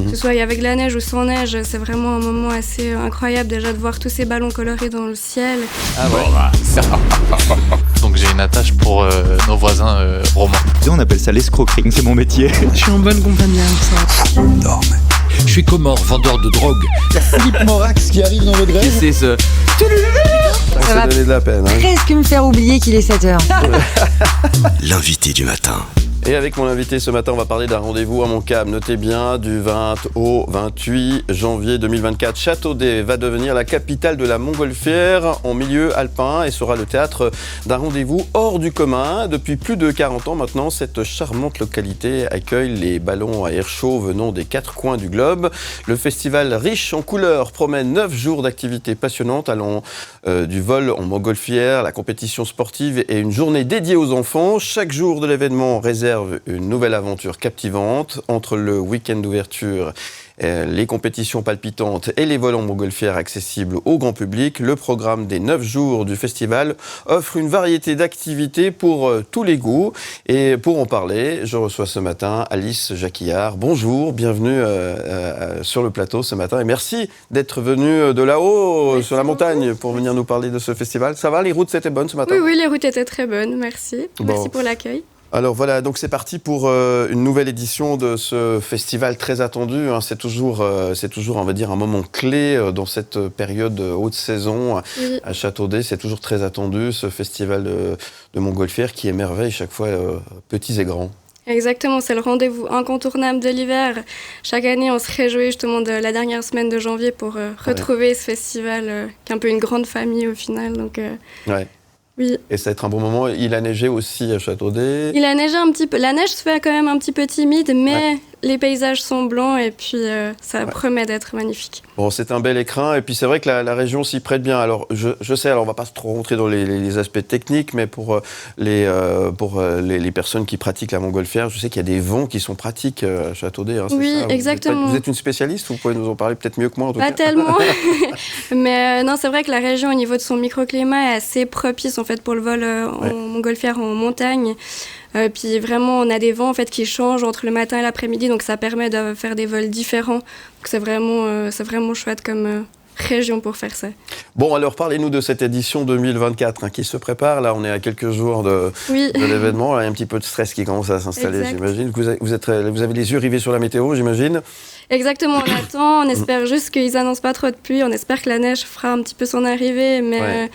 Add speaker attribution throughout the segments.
Speaker 1: que ce soit avec la neige ou sans neige. C'est vraiment un moment assez incroyable déjà de voir tous ces ballons colorés dans le ciel.
Speaker 2: Ah ouais.
Speaker 3: Donc j'ai une attache pour nos voisins romains.
Speaker 2: On appelle ça l'escroquerie, c'est mon métier.
Speaker 4: Je suis en bonne compagnie avec ça.
Speaker 5: Dorme. Je suis Comore, vendeur de drogue.
Speaker 6: Il y a Philippe Morax qui arrive dans votre grève.
Speaker 2: C'est ce...
Speaker 6: Ça va donner de la peine.
Speaker 7: Presque me faire oublier qu'il est 7h.
Speaker 5: L'invité du matin.
Speaker 6: Et avec mon invité ce matin, on va parler d'un rendez-vous à Montcalm. Notez bien, du 20 au 28 janvier 2024, Châteaudet va devenir la capitale de la montgolfière en milieu alpin et sera le théâtre d'un rendez-vous hors du commun. Depuis plus de 40 ans maintenant, cette charmante localité accueille les ballons à air chaud venant des 4 coins du globe. Le festival riche en couleurs promet 9 jours d'activités passionnantes allant du vol en montgolfière, la compétition sportive et une journée dédiée aux enfants. Chaque jour de l'événement réserve une nouvelle aventure captivante entre le week-end d'ouverture, les compétitions palpitantes et les vols en montgolfière accessibles au grand public. Le programme des 9 jours du festival offre une variété d'activités pour tous les goûts. Et pour en parler, je reçois ce matin Alice Jacquillard. Bonjour, bienvenue sur le plateau ce matin et merci d'être venue de là-haut, sur la montagne, pour venir nous parler de ce festival. Ça va, les routes étaient bonnes ce matin ?
Speaker 1: Oui, les routes étaient très bonnes, merci. Merci pour l'accueil.
Speaker 6: Alors voilà, donc c'est parti pour une nouvelle édition de ce festival très attendu. C'est toujours, on va dire, un moment clé dans cette période haute saison à Châteaudet. C'est toujours très attendu, ce festival de montgolfière qui émerveille chaque fois petits et grands.
Speaker 1: Exactement, c'est le rendez-vous incontournable de l'hiver. Chaque année, on se réjouit justement de la dernière semaine de janvier pour retrouver ce festival qui est un peu une grande famille au final. Donc, oui.
Speaker 6: Et ça va être un bon moment. Il a neigé aussi à Châteaudet.
Speaker 1: Il a neigé un petit peu. La neige se fait quand même un petit peu timide, mais les paysages sont blancs et puis ça promet d'être magnifique.
Speaker 6: Bon, c'est un bel écrin et puis c'est vrai que la région s'y prête bien. Alors, je sais, alors on va pas trop rentrer dans les aspects techniques, mais pour les personnes qui pratiquent la montgolfière, je sais qu'il y a des vents qui sont pratiques à Châteaudet. C'est
Speaker 1: oui,
Speaker 6: ça.
Speaker 1: exactement.
Speaker 6: Vous êtes une spécialiste, vous pouvez nous en parler peut-être mieux que moi en tout cas.
Speaker 1: Pas tellement, mais non, c'est vrai que la région au niveau de son microclimat est assez propice en fait pour le vol en montgolfière en montagne. Puis vraiment, on a des vents en fait qui changent entre le matin et l'après-midi, donc ça permet de faire des vols différents. Donc c'est vraiment chouette comme région pour faire ça.
Speaker 6: Bon, alors parlez-nous de cette édition 2024 qui se prépare. Là, on est à quelques jours de l'événement. Là, il y a un petit peu de stress qui commence à s'installer, j'imagine. Vous avez les yeux rivés sur la météo, j'imagine.
Speaker 1: Exactement, on attend. On espère juste qu'ils n'annoncent pas trop de pluie. On espère que la neige fera un petit peu son arrivée, mais...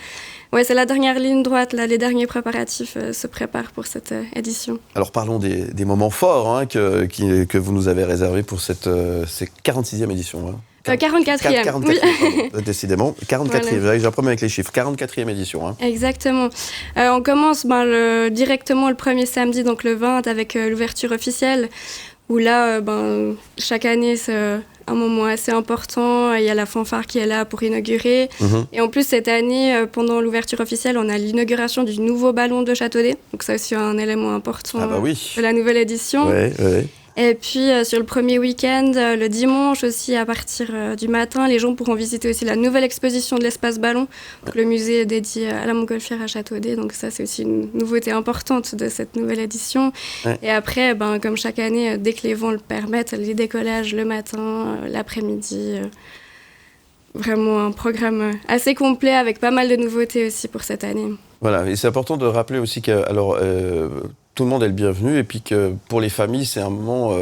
Speaker 1: Ouais, c'est la dernière ligne droite, là, les derniers préparatifs se préparent pour cette édition. Alors
Speaker 6: parlons des moments forts que vous nous avez réservés pour cette 46e édition.
Speaker 1: 44e.
Speaker 6: 44e, oui. Décidément. 44e, voilà. J'ai un problème avec les chiffres. 44e édition.
Speaker 1: Exactement. On commence directement le premier samedi, donc le 20, avec l'ouverture officielle, où là, chaque année, c'est un moment assez important. Il y a la fanfare qui est là pour inaugurer. Et en plus, cette année, pendant l'ouverture officielle, on a l'inauguration du nouveau ballon de Châteaudet. Donc c'est aussi un élément important de la nouvelle édition.
Speaker 6: Oui.
Speaker 1: Et puis, sur le premier week-end, le dimanche aussi, à partir du matin, les gens pourront visiter aussi la nouvelle exposition de l'espace ballon, le musée dédié à la montgolfière à Châteaudet. Donc ça, c'est aussi une nouveauté importante de cette nouvelle édition. Et après, comme chaque année, dès que les vents le permettent, les décollages le matin, l'après-midi. Vraiment un programme assez complet avec pas mal de nouveautés aussi pour cette année.
Speaker 6: Voilà, et c'est important de rappeler aussi que... tout le monde est le bienvenu et puis que pour les familles, c'est un moment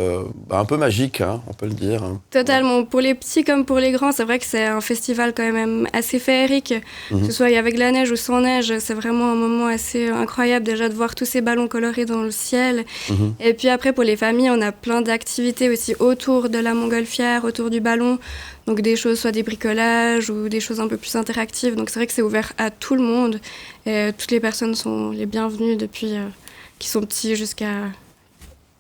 Speaker 6: un peu magique, on peut le dire.
Speaker 1: Totalement. Pour les petits comme pour les grands, c'est vrai que c'est un festival quand même assez féerique. Que ce soit avec la neige ou sans neige, c'est vraiment un moment assez incroyable déjà de voir tous ces ballons colorés dans le ciel. Et puis après, pour les familles, on a plein d'activités aussi autour de la montgolfière, autour du ballon. Donc des choses, soit des bricolages ou des choses un peu plus interactives. Donc c'est vrai que c'est ouvert à tout le monde. Et toutes les personnes sont les bienvenues depuis... qui sont petits jusqu'à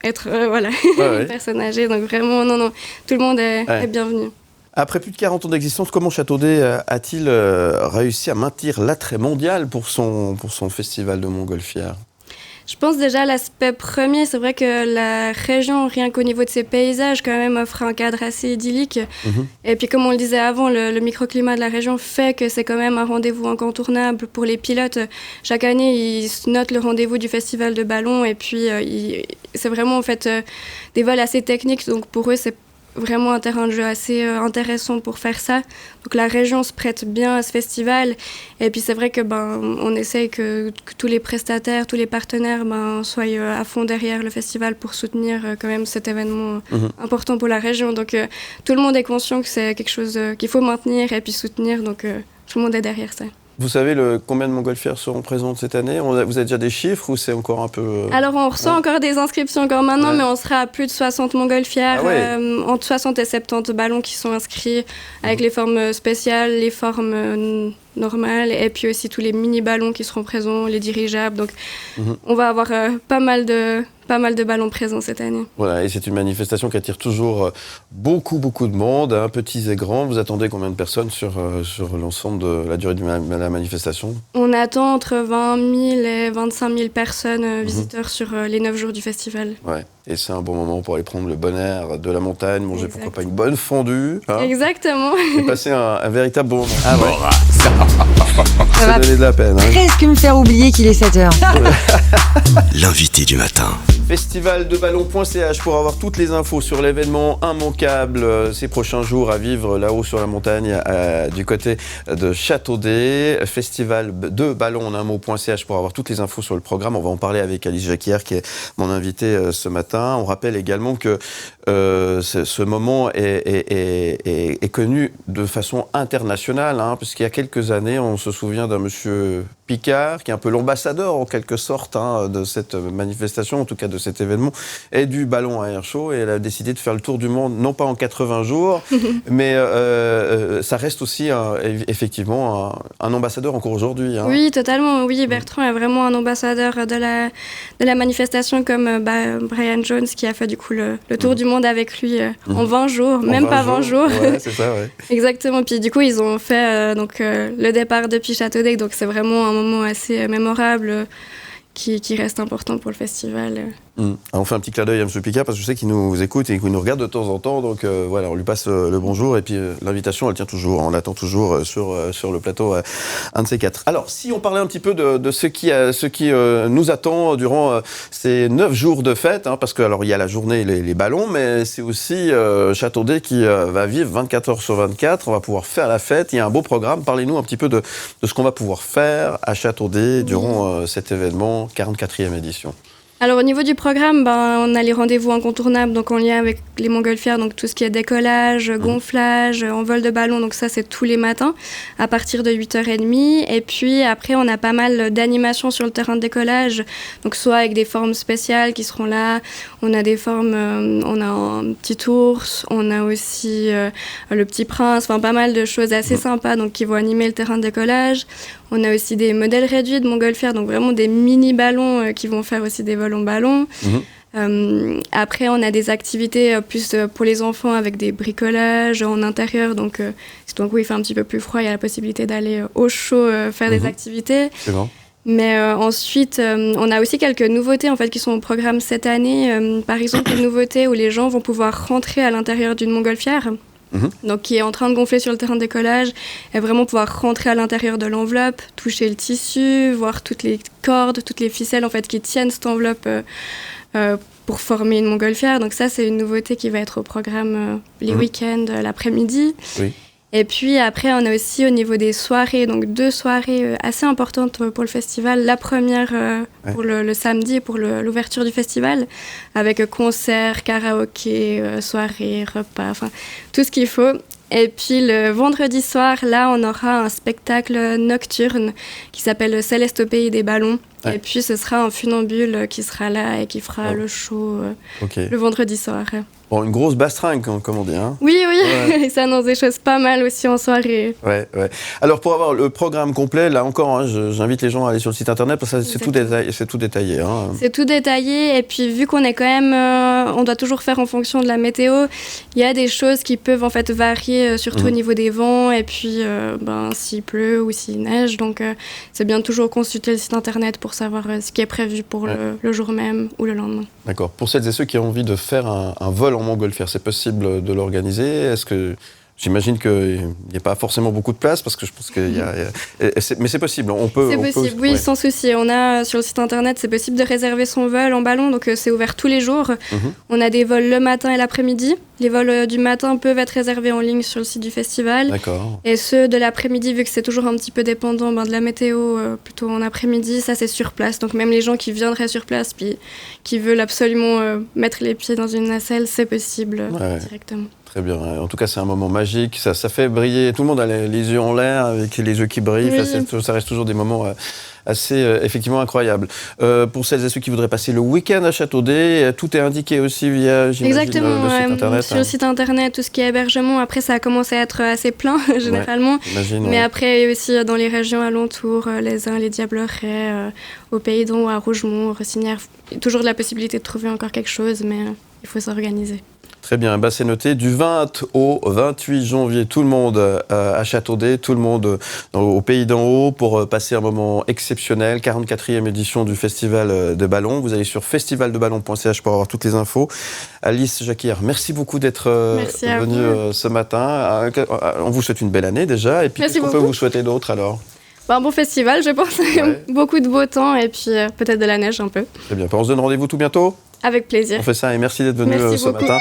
Speaker 1: être une personne âgée. Donc vraiment, non, tout le monde est bienvenu.
Speaker 6: Après plus de 40 ans d'existence, comment Châteaudet a-t-il réussi à maintenir l'attrait mondial pour son festival de montgolfière ?
Speaker 1: Je pense déjà l'aspect premier, c'est vrai que la région, rien qu'au niveau de ses paysages, quand même offre un cadre assez idyllique. Et puis comme on le disait avant, le microclimat de la région fait que c'est quand même un rendez-vous incontournable pour les pilotes. Chaque année, ils notent le rendez-vous du festival de ballon et puis c'est vraiment en fait des vols assez techniques. Donc pour eux, c'est vraiment un terrain de jeu assez intéressant pour faire ça. Donc la région se prête bien à ce festival. Et puis c'est vrai que on essaye que tous les prestataires, tous les partenaires soient à fond derrière le festival pour soutenir quand même cet événement important pour la région. Donc tout le monde est conscient que c'est quelque chose qu'il faut maintenir et puis soutenir. Donc tout le monde est derrière ça.
Speaker 6: Vous savez combien de montgolfières seront présentes cette année? Vous avez déjà des chiffres ou c'est encore un peu...
Speaker 1: Alors on reçoit encore des inscriptions encore maintenant, mais on sera à plus de 60 montgolfières, entre 60 et 70 ballons qui sont inscrits avec les formes spéciales, les formes normales et puis aussi tous les mini-ballons qui seront présents, les dirigeables. Donc on va avoir pas mal de ballons présents cette année.
Speaker 6: Voilà, et c'est une manifestation qui attire toujours beaucoup de monde, petits et grands. Vous attendez combien de personnes sur l'ensemble de la durée de la manifestation? On
Speaker 1: attend entre 20 000 et 25 000 personnes visiteurs sur les 9 jours du festival.
Speaker 6: Ouais, et c'est un bon moment pour aller prendre le bon air de la montagne, manger pourquoi pas une bonne fondue.
Speaker 1: Exactement.
Speaker 6: Et passer un véritable bon moment.
Speaker 2: Ah ouais.
Speaker 7: Ça va
Speaker 6: donner de la peine.
Speaker 7: presque me faire oublier qu'il est 7h.
Speaker 5: L'invité du matin.
Speaker 6: FestivaldeBallons.ch pour avoir toutes les infos sur l'événement immanquable ces prochains jours à vivre là-haut sur la montagne du côté de Châteaudet. FestivaldeBallons en un mot.ch pour avoir toutes les infos sur le programme. On va en parler avec Alice Jacquière qui est mon invitée ce matin. On rappelle également que ce moment est connu de façon internationale, puisqu'il y a quelques années, on se souvient d'un monsieur Picard, qui est un peu l'ambassadeur en quelque sorte de cette manifestation, en tout cas de cet événement, et du ballon à air chaud. Et elle a décidé de faire le tour du monde, non pas en 80 jours, mais ça reste aussi effectivement un ambassadeur encore aujourd'hui.
Speaker 1: Oui, totalement. Oui, Bertrand est vraiment un ambassadeur de la manifestation, comme Brian Jones, qui a fait du coup le tour du monde avec lui en 20 jours, même pas 20 jours.
Speaker 6: Ouais, c'est ça, ouais.
Speaker 1: Exactement. Puis du coup, ils ont fait le départ depuis Châteaudet, donc c'est vraiment un moment assez mémorable qui reste important pour le festival.
Speaker 6: Alors on fait un petit clin d'œil à M. Picard parce que je sais qu'il nous écoute et qu'il nous regarde de temps en temps, donc voilà, on lui passe le bonjour et puis l'invitation elle tient toujours, on l'attend toujours sur le plateau, un de ces quatre. Alors si on parlait un petit peu de ce qui nous attend durant ces 9 jours de fête, parce que alors il y a la journée les ballons, mais c'est aussi Châteaudet qui va vivre 24 heures sur 24, on va pouvoir faire la fête, il y a un beau programme. Parlez-nous un petit peu de ce qu'on va pouvoir faire à Châteaudet durant cet événement, 44e édition.
Speaker 1: Alors au niveau du programme, on a les rendez-vous incontournables donc en lien avec les montgolfières, donc tout ce qui est décollage, gonflage, envol de ballon, donc ça c'est tous les matins à partir de 8h30. Et puis après on a pas mal d'animations sur le terrain de décollage, donc soit avec des formes spéciales qui seront là, on a des formes, on a un petit ours, on a aussi le petit prince, enfin pas mal de choses assez sympas donc qui vont animer le terrain de décollage. On a aussi des modèles réduits de montgolfières, donc vraiment des mini-ballons qui vont faire aussi des vols en ballon. Après, on a des activités plus pour les enfants avec des bricolages en intérieur. Donc où il fait un petit peu plus froid, il y a la possibilité d'aller au chaud faire des activités.
Speaker 6: C'est bon.
Speaker 1: Mais ensuite, on a aussi quelques nouveautés en fait, qui sont au programme cette année. Par exemple, une nouveauté où les gens vont pouvoir rentrer à l'intérieur d'une montgolfière. Donc qui est en train de gonfler sur le terrain de décollage et vraiment pouvoir rentrer à l'intérieur de l'enveloppe, toucher le tissu, voir toutes les cordes, toutes les ficelles en fait qui tiennent cette enveloppe pour former une montgolfière. Donc ça c'est une nouveauté qui va être au programme les week-ends, l'après-midi. Oui. Et puis après, on a aussi au niveau des soirées, donc 2 soirées assez importantes pour le festival. La première pour le samedi, pour l'ouverture du festival, avec concert, karaoké, soirée, repas, enfin tout ce qu'il faut. Et puis le vendredi soir, là, on aura un spectacle nocturne qui s'appelle Céleste au pays des ballons. Ouais. Et puis ce sera un funambule qui sera là et qui fera le show le vendredi soir.
Speaker 6: Bon, une grosse bastringue, comme on dit.
Speaker 1: Oui, ouais. Ça annonce des choses pas mal aussi en soirée.
Speaker 6: Ouais. Alors, pour avoir le programme complet, là encore, j'invite les gens à aller sur le site internet parce que c'est tout détaillé. C'est tout détaillé, et puis vu qu'on est quand même... on doit toujours faire en fonction de la météo, il y a des choses qui peuvent en fait varier, surtout au niveau des vents, et puis s'il pleut ou s'il neige. Donc, c'est bien de toujours consulter le site internet pour savoir ce qui est prévu pour le jour même ou le lendemain. D'accord. Pour celles et ceux qui ont envie de faire un vol en montgolfière, c'est possible de l'organiser? Est-ce que j'imagine qu'il n'y a pas forcément beaucoup de place parce que je pense qu'il y a mais c'est possible. C'est
Speaker 1: possible, oui, sans souci. On a sur le site internet, c'est possible de réserver son vol en ballon, donc c'est ouvert tous les jours. On a des vols le matin et l'après-midi. Les vols du matin peuvent être réservés en ligne sur le site du festival.
Speaker 6: D'accord.
Speaker 1: Et ceux de l'après-midi, vu que c'est toujours un petit peu dépendant de la météo, plutôt en après-midi, ça c'est sur place. Donc même les gens qui viendraient sur place, puis qui veulent absolument mettre les pieds dans une nacelle, c'est possible directement.
Speaker 6: Très bien. En tout cas, c'est un moment magique. Ça fait briller. Tout le monde a les yeux en l'air, avec les yeux qui brillent.
Speaker 1: Oui.
Speaker 6: Enfin, ça reste toujours des moments assez effectivement incroyables. Pour celles et ceux qui voudraient passer le week-end à Châteaudet, tout est indiqué aussi via, j'imagine,
Speaker 1: Exactement,
Speaker 6: le site internet.
Speaker 1: sur le site internet, tout ce qui est hébergement. Après, ça a commencé à être assez plein, généralement. Mais après, aussi dans les régions alentours, les Uns, les Diablerets, au Pays d'En, à Rougemont, Rossinière, toujours la possibilité de trouver encore quelque chose, mais il faut s'organiser.
Speaker 6: Très bien, c'est noté. Du 20 au 28 janvier, tout le monde à Châteaudet, tout le monde au Pays d'en Haut pour passer un moment exceptionnel. 44e édition du Festival de Ballon. Vous allez sur festivaldeballon.ch pour avoir toutes les infos. Alice Jacquier, merci beaucoup d'être venue ce matin. On vous souhaite une belle année déjà. Et puis, qu'est-ce qu'on peut vous souhaiter d'autre alors ?
Speaker 1: Un bon festival, je pense. Ouais. Beaucoup de beau temps et puis peut-être de la neige un peu.
Speaker 6: Très bien. On se donne rendez-vous tout bientôt ?
Speaker 1: Avec plaisir.
Speaker 6: On fait ça et merci d'être venu ce matin.